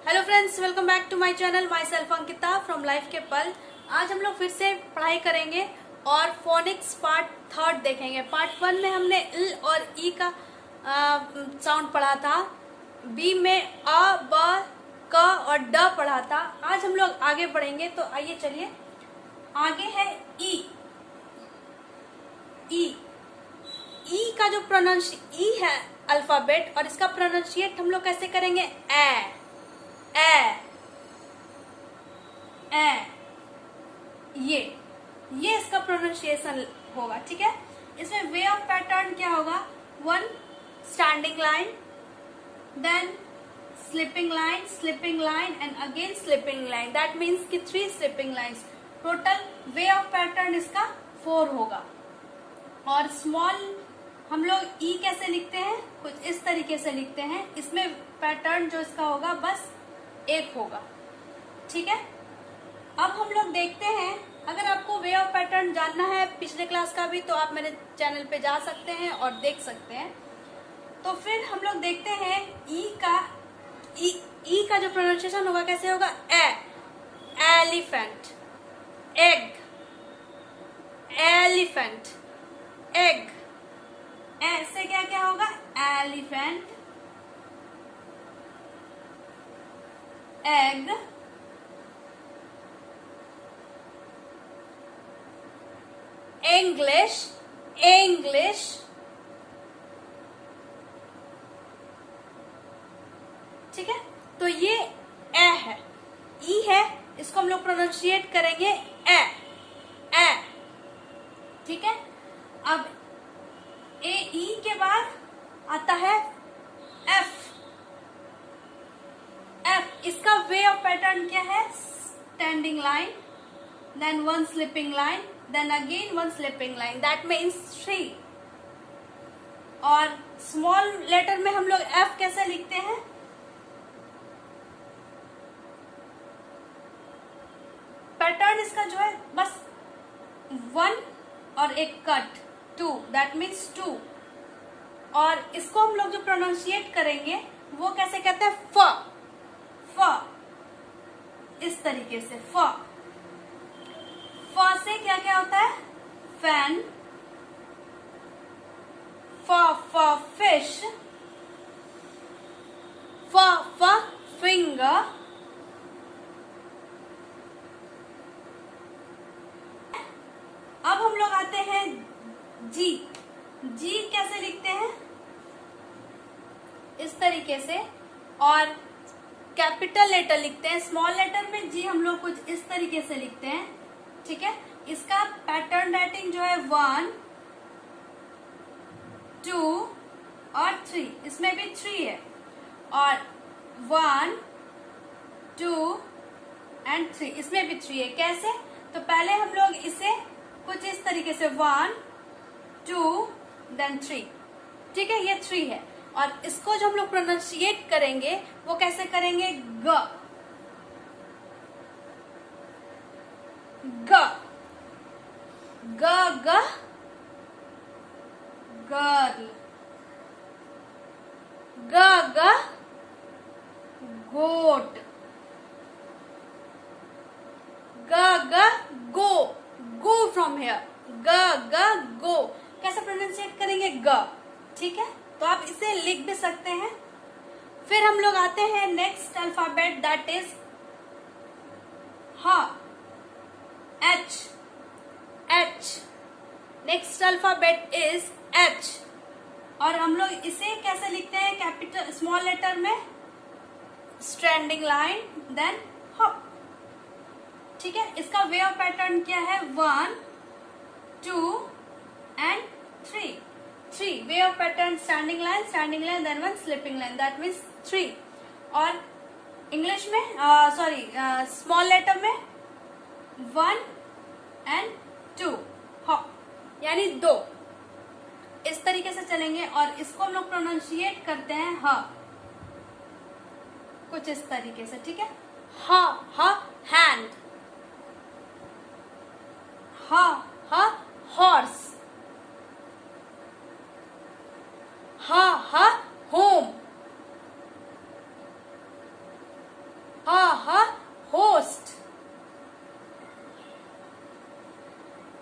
Hello friends, welcome back to my channel. Myself Ankita from life के पल। आज हम लोग फिर से पढ़ाई करेंगे और फोनिक्स पार्ट थर्ड देखेंगे। पार्ट वन में हमने ल और ई का साउंड पढ़ा था, बी में अ, ब, क और ड पढ़ा था। आज हम लोग आगे बढ़ेंगे, तो आइए चलिए। आगे है ई। ई का जो ई है अल्फाबेट, और इसका प्रोनाउंशिएट हम लोग कैसे करेंगे? ए ये इसका प्रोनाउंसिएशन होगा। ठीक है, इसमें वे ऑफ पैटर्न क्या होगा? One standing line, then slipping line and again slipping line. That means कि 3 slipping lines. Total way of pattern इसका 4 होगा। और स्मॉल हम लोग ई कैसे लिखते हैं? कुछ इस तरीके से लिखते हैं। इसमें पैटर्न जो इसका होगा बस एक होगा। ठीक है, अब हम लोग देखते हैं। अगर आपको वे ऑफ पैटर्न जानना है पिछले क्लास का भी, तो आप मेरे चैनल पे जा सकते हैं और देख सकते हैं। तो फिर हम लोग देखते हैं ई का जो प्रोनाउंसिएशन होगा कैसे होगा? Elephant, egg, elephant, egg. ऐसे क्या क्या होगा? एलिफेंट, एग, इंग्लिश, ठीक है। तो ये ए है, ई है, इसको हम लोग प्रोनाउंशिएट करेंगे ए। ठीक है, अब ई के बाद आता है एफ। इसका वे ऑफ पैटर्न क्या है? Standing line, then 1 slipping line, then again 1 slipping line. That means 3. और स्मॉल लेटर में हम लोग F कैसे लिखते हैं? पैटर्न इसका जो है बस 1 और एक कट, 2, that means 2। और इसको हम लोग जो प्रोनाउंशिएट करेंगे वो कैसे कहते हैं? फ। इस तरीके से फ से क्या क्या होता है? फैन, फिश, फिंगर, अब हम लोग आते हैं जी। कैसे लिखते हैं? इस तरीके से। और कैपिटल लेटर लिखते हैं। स्मॉल लेटर में जी हम लोग कुछ इस तरीके से लिखते हैं। ठीक है, इसका पैटर्न राइटिंग जो है 1, 2 और 3। इसमें भी 3 है। और 1, 2 एंड 3, इसमें भी 3 है। कैसे? तो पहले हम लोग इसे कुछ इस तरीके से 1, 2 देन 3। ठीक है, ये 3 है। और इसको जो हम लोग प्रोनाउंशिएट करेंगे वो कैसे करेंगे? ग, girl, goat, go from here, go. कैसे प्रोनाउंशिएट करेंगे? ग। ठीक है, तो आप इसे लिख भी सकते हैं। फिर हम लोग आते हैं next alphabet, that is H। Next alphabet is H। और हम लोग इसे कैसे लिखते हैं? कैपिटल स्मॉल लेटर में स्टैंडिंग लाइन, देन हॉप। ठीक है, इसका वे ऑफ पैटर्न क्या है? 1, 2 and 3। Way of pattern standing line then 1 slipping line. That means 3। और इंग्लिश में स्मॉल लेटर में 1 एंड 2 हॉप, यानी 2। इस तरीके से चलेंगे। और इसको हम लोग प्रोनाउंशिएट करते हैं ह, कुछ इस तरीके से। ठीक है, हैंड, हॉर्स, होम, होस्ट।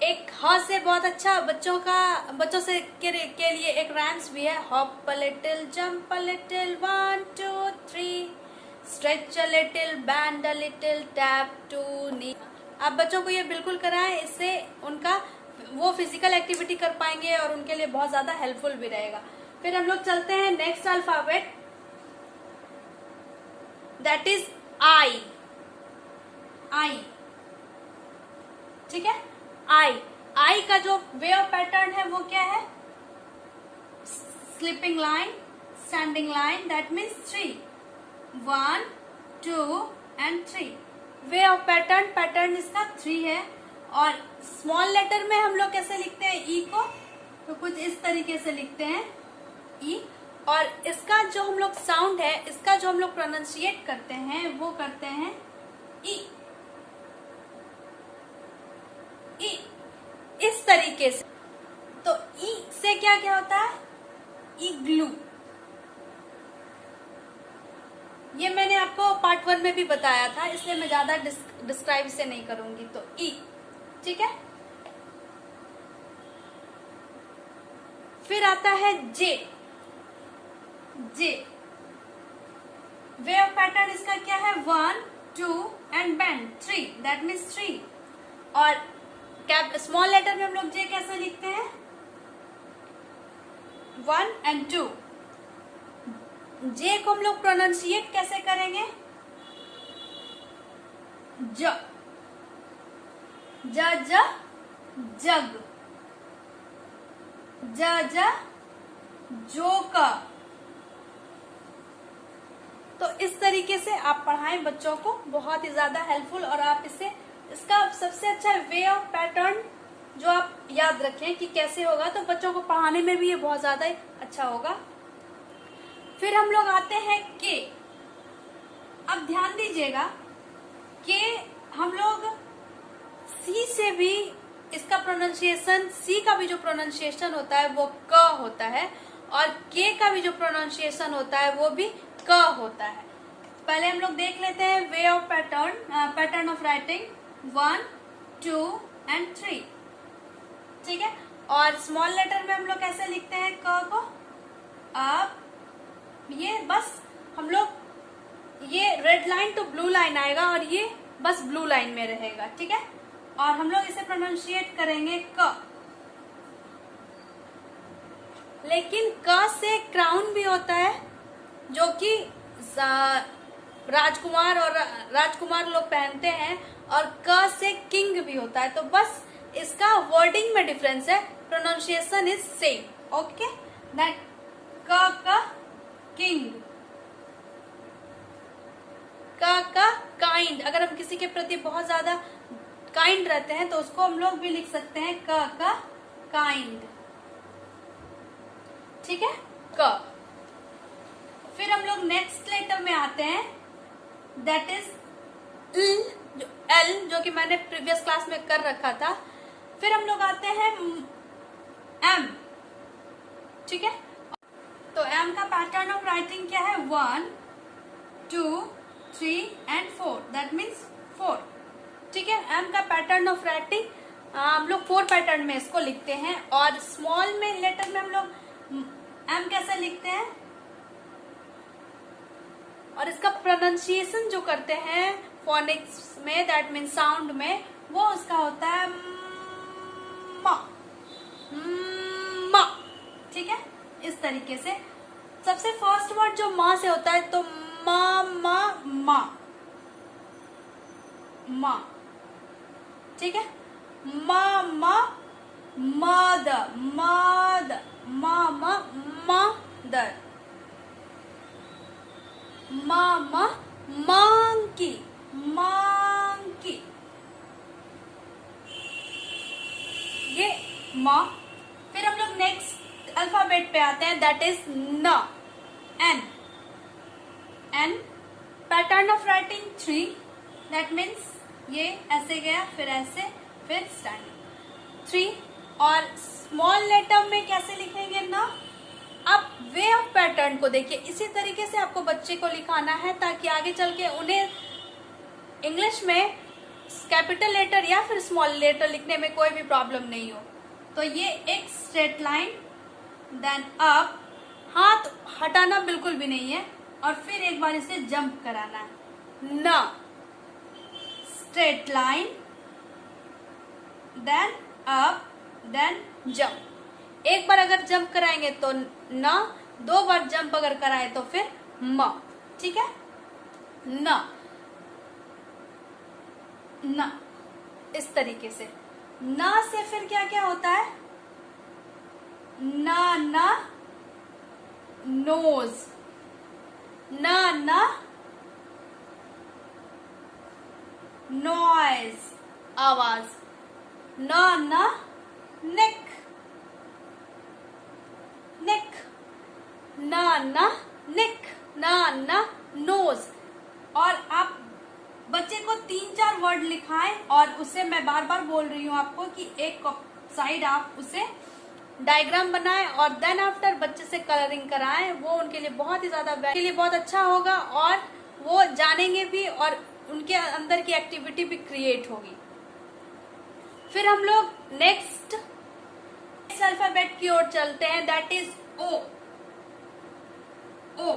एक ह से बहुत अच्छा बच्चों से के लिए एक राइम्स भी है। Hop a little, jump a little, 1 2 3, stretch a little, bend a little, tap to knee. आप बच्चों को ये बिल्कुल कराएं, इससे उनका वो फिजिकल एक्टिविटी कर पाएंगे और उनके लिए बहुत ज्यादा हेल्पफुल भी रहेगा। फिर हम लोग चलते हैं next alphabet, that is I. ठीक है, आई का जो वे ऑफ पैटर्न है वो क्या है? Slipping line, standing line, that means 3, 1 2 and 3। Way of pattern इसका 3 है। और स्मॉल लेटर में हम लोग कैसे लिखते हैं ई को? तो कुछ इस तरीके से लिखते हैं ई। और इसका जो हम लोग साउंड है, इसका जो हम लोग प्रोनाउंसिएट करते हैं वो करते हैं ई। इस तरीके से। तो ई से क्या क्या होता है? इग्लू। ये मैंने आपको पार्ट 1 में भी बताया था, इसलिए मैं ज्यादा डिस्क्राइब से नहीं करूंगी। तो ई, ठीक है। फिर आता है जे। वे ऑफ पैटर्न इसका क्या है? 1 2 एंड बेंड 3, दैट मीन्स 3। और कैप स्मॉल लेटर में हम लोग जे कैसे लिखते हैं? 1 एंड 2। जे को हम लोग प्रोनाउंसिएट कैसे करेंगे? ज जग, जोका। तो इस तरीके से आप पढ़ाएं बच्चों को, बहुत ही ज्यादा हेल्पफुल। और आप इसका सबसे अच्छा वे ऑफ पैटर्न जो आप याद रखें कि कैसे होगा, तो बच्चों को पढ़ाने में भी ये बहुत ज्यादा अच्छा होगा। फिर हम लोग आते हैं के। अब ध्यान दीजिएगा कि हम लोग सी से भी इसका प्रोनाउंसिएशन, सी का भी जो प्रोनाउंसिएशन होता है वो क होता है, और के का भी जो प्रोनाउंसिएशन होता है वो भी क होता है। पहले हम लोग देख लेते हैं वे of pattern of writing 1 2 and 3, ठीक है। और स्मॉल लेटर में हम लोग कैसे लिखते हैं क को? अब ये बस हम लोग, ये red line to blue line आएगा और ये बस ब्लू लाइन में रहेगा, ठीक है। और हम लोग इसे प्रोनाउंसिएट करेंगे क। लेकिन क से क्राउन भी होता है, जो कि राजकुमार लोग पहनते हैं, और क से किंग भी होता है। तो बस इसका वर्डिंग में डिफरेंस है, pronunciation is same, okay. That क का किंग, का काइंड। अगर हम किसी के प्रति बहुत ज्यादा काइंड रहते हैं तो उसको हम लोग भी लिख सकते हैं का काइंड, ठीक है, क। फिर हम लोग नेक्स्ट लेटर में आते हैं, दैट इज एल, जो कि मैंने प्रीवियस क्लास में कर रखा था। फिर हम लोग आते हैं एम, ठीक है। तो एम का पैटर्न ऑफ राइटिंग क्या है? 1 2 3 एंड 4, दैट मीन्स 4, ठीक है। एम का पैटर्न ऑफ राइटिंग हम लोग 4 पैटर्न में इसको लिखते हैं। और स्मॉल में लेटर में हम लोग एम कैसे लिखते हैं, और इसका प्रोनाउंसिएशन जो करते हैं फोनिक्स में, दैट मीन्स साउंड में, वो उसका होता है म, ठीक है। इस तरीके से सबसे फर्स्ट वर्ड जो माँ से होता है, तो माँ, ठीक है। मदर, मामा monkey, ये माँ। फिर हम लोग नेक्स्ट अल्फाबेट पे आते हैं, दैट इज न, an pattern of writing 3, that means ये ऐसे गया, फिर ऐसे, फिर स्टैंडिंग 3। और स्मॉल लेटर में कैसे लिखेंगे ना? अब वे ऑफ पैटर्न को देखिए, इसी तरीके से आपको बच्चे को लिखाना है, ताकि आगे चल के उन्हें इंग्लिश में कैपिटल लेटर या फिर स्मॉल लेटर लिखने में कोई भी प्रॉब्लम नहीं हो। तो ये एक स्ट्रेट लाइन, देन अप, हाथ हटाना बिल्कुल भी नहीं है, और फिर एक बार इसे जंप कराना है। न, straight line, then up, then jump. एक बार अगर जंप कराएंगे तो न, 2 बार जंप अगर कराए तो फिर म। ठीक है, न, न, इस तरीके से। न से फिर क्या क्या होता है? न, न, नोज, न, न, नॉइज, आवाज, न, न, नेक, नेक, न, न, नेक, न, न, नोज। और आप बच्चे को 3-4 वर्ड लिखाएं, और उससे मैं बार बार बोल रही हूँ आपको कि एक साइड आप उसे डायग्राम बनाएं और देन आफ्टर बच्चे से कलरिंग कराएं। वो उनके लिए बहुत ही ज्यादा के लिए बहुत अच्छा होगा, और वो जानेंगे भी, और उनके अंदर की एक्टिविटी भी क्रिएट होगी। फिर हम लोग नेक्स्ट अल्फाबेट की ओर चलते हैं, दैट इज ओ। ओ,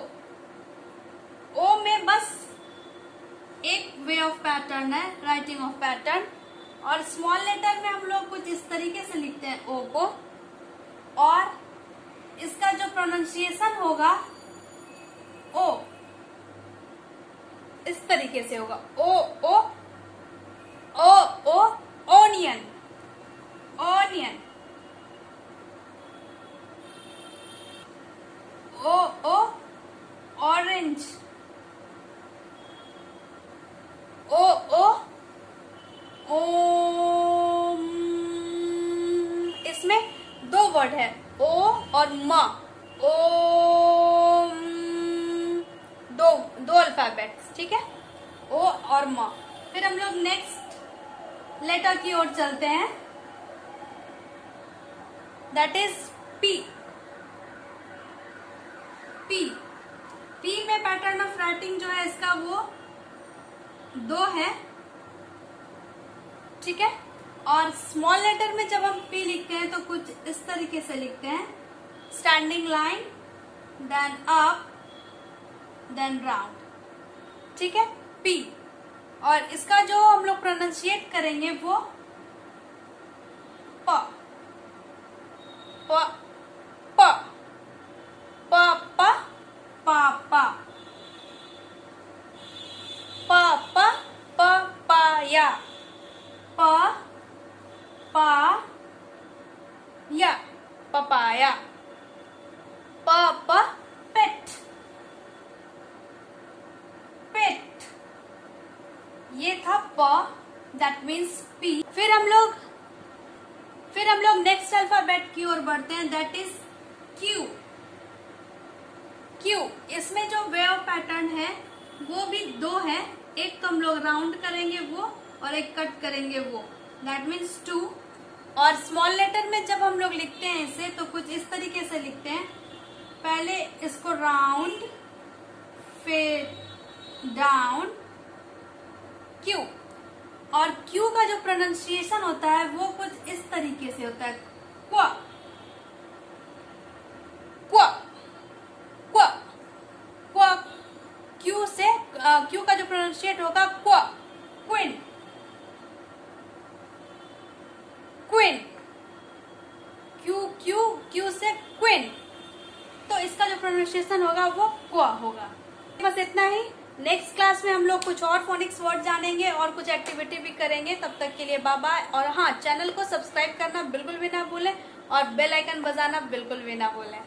ओ में बस एक वे ऑफ पैटर्न है, राइटिंग ऑफ पैटर्न। और स्मॉल लेटर में हम लोग कुछ इस तरीके से लिखते हैं ओ को, और इसका जो प्रोनाउंसिएशन होगा ओ इस तरीके से होगा, ओ ओ ओ ओ, ओनियन, ओनियन, ओ ओ, ऑरेंज, ओ ओ, ओम। इसमें 2 वर्ड है, ओ और म, ओम, दो अल्फाबेट्स। ठीक है, ओ और म। फिर हम लोग नेक्स्ट लेटर की ओर चलते हैं, that is P. P, P में पैटर्न ऑफ राइटिंग जो है इसका वो 2 है। ठीक है, और स्मॉल लेटर में जब हम पी लिखते हैं तो कुछ इस तरीके से लिखते हैं, standing line, then up, then round. ठीक है, पी। और इसका जो हम लोग प्रोनाउंसिएट करेंगे वो प, प, प, प, प, पापा, प, प, प, पाया, प, पा, या, पपाया, प, प, पेट, पेट। ये था प, दैट मीन्स पी। फिर हम लोग नेक्स्ट अल्फाबेट की ओर बढ़ते हैं, दैट इज क्यू। क्यू, इसमें जो वे ऑफ पैटर्न है वो भी 2 है, एक तो हम लोग राउंड करेंगे वो, और एक कट करेंगे वो, दैट मीन्स 2। और स्मॉल लेटर में जब हम लोग लिखते हैं इसे तो कुछ इस तरीके से लिखते हैं, पहले इसको राउंड, फिर डाउन, क्यू। और क्यू का जो प्रोनाउंसिएशन होता है वो कुछ इस तरीके से होता है, क्वा, क्वा, क्वा, क्वा। क्यू से क्यू का जो प्रोनाउंसिएट होगा क्वा, queen, queen, Q Q Q से क्वीन, तो इसका जो प्रोनाउंसिएशन होगा वो क्वा होगा। बस इतना ही। नेक्स्ट क्लास में हम लोग कुछ और फोनिक्स वर्ड जानेंगे और कुछ एक्टिविटी भी करेंगे। तब तक के लिए बाय बाय। और हाँ, चैनल को सब्सक्राइब करना बिल्कुल भी ना भूलें और बेल आइकन बजाना बिल्कुल भी ना भूलें।